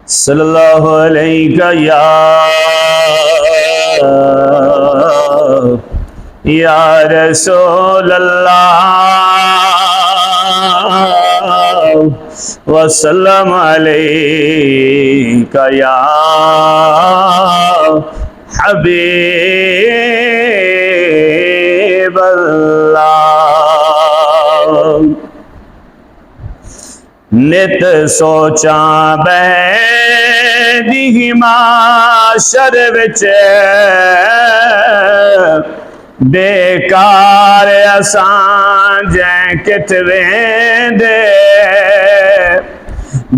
सल्लल्लाहु अलैहि या रसूल अल्लाह वसल्लम अलैका या हबीब अल्लाह। नित सोचा बैदी माशर विच बेकार असां जै किथ वेंदे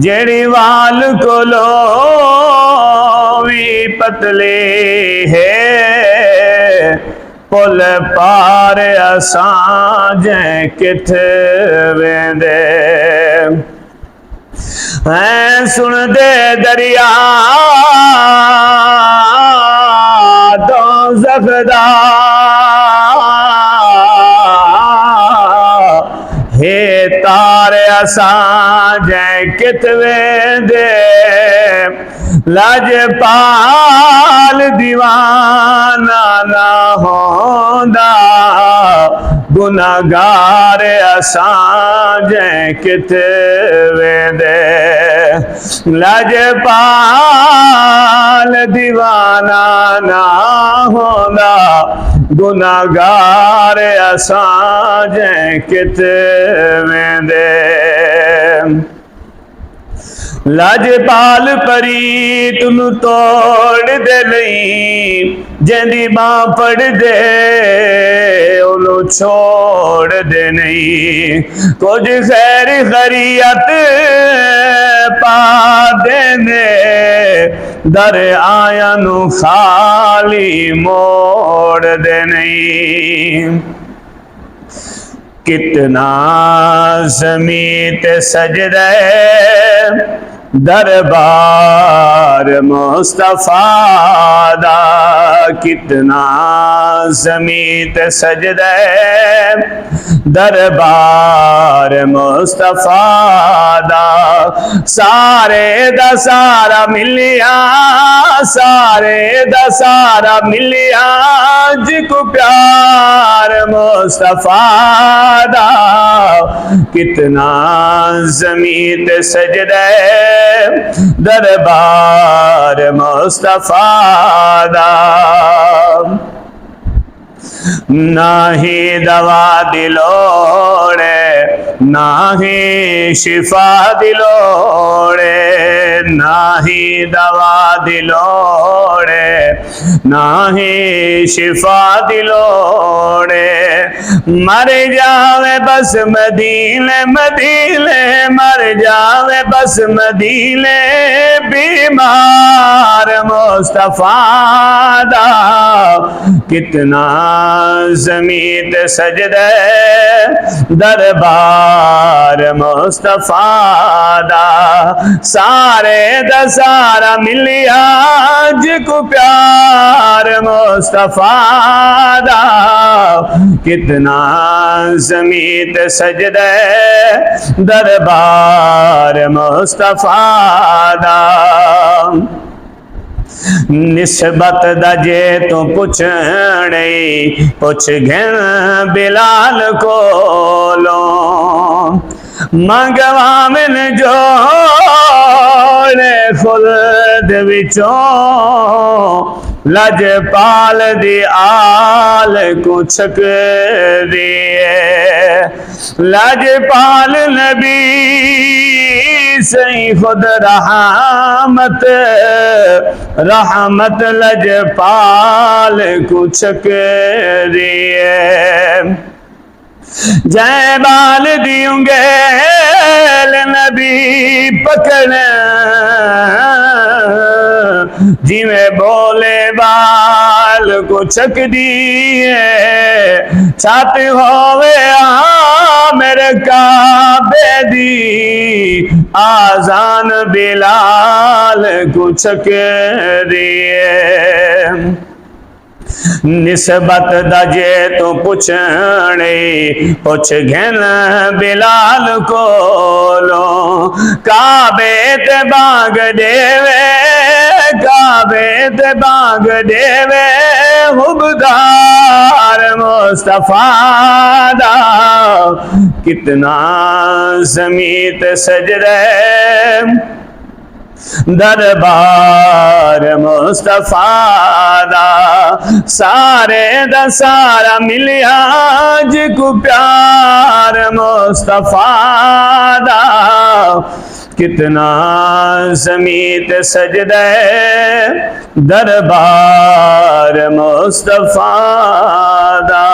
जेड़ी वाल कोलो भी पतली है पुल पार असां जै किथ वेंदे हैं सुन दे दरिया दोज़ख दा हे तार असां जै किथ वेंदे लाजपाल दीवाना ना होंदा गुनाहगार असां जै किथ वेंदे लाजपाल दीवाना ना होंदा गुनाहगार असां जै किथ वेंदे। लाजपाल परी तुनु तोड़ दे नहीं जैंदी बां पड़ दे ओनू छोड़ दे नहीं कुछ खैर खैरियत पा देने दर आया नू खाली मोड़ दे नहीं। कितना ज़मीन ते सजदे दरबार मुस्तफा दा कितना ज़मीन ते सजदे दरबार मुस्तफा दा सारे दा सारा मिलिया सारे दा सारा मिलिया जिको प्यार मुस्तफा दा कितना ज़मीन ते सजदे दरबार मुस्तफा दा नाही दवा दिलोड़े नाही शिफा दिलोड़े नाही दवा दिलोड़े नाही शिफा दिलोड़े मर जावे बस मदीने मदीने मर जावे बस मदीने बीमार मुस्तफा दा कितना ज़मीन सजदे दरबार मुस्तफा दा सारे दा सारा मिलिया जिको प्यार मुस्तफा दा कितना ज़मीन सजदे दरबार मुस्तफा दा। निस्बत दजे तो पुछणे पुछ घेन बिलाल कोलो मंगवा मिन जोड़े खुल्द विचों लजपाल दी आल को छक दिए लजपाल नबी सही खुद रहमत रहमत लजपाल को छक दिए जय बाल दियूंगे नबी पकड़ जिमें बोले बाल को छक दिए छाती होवे मेरे काबे दी आजान बिलाल को छक दिए निस्बत दा जे तू पुछणे पुछ घेन बिलाल कोलो काबे ते बाग देवे काबे ते बाग देवे हुबदार मुस्तफा दा कितना ज़मीं ते सजदे दरबार मुस्तफा दा सारे दा सारा मिलिया जिको प्यार मुस्तफा दा कितना ज़मीं ते सजदे दरबार मुस्तफा दा।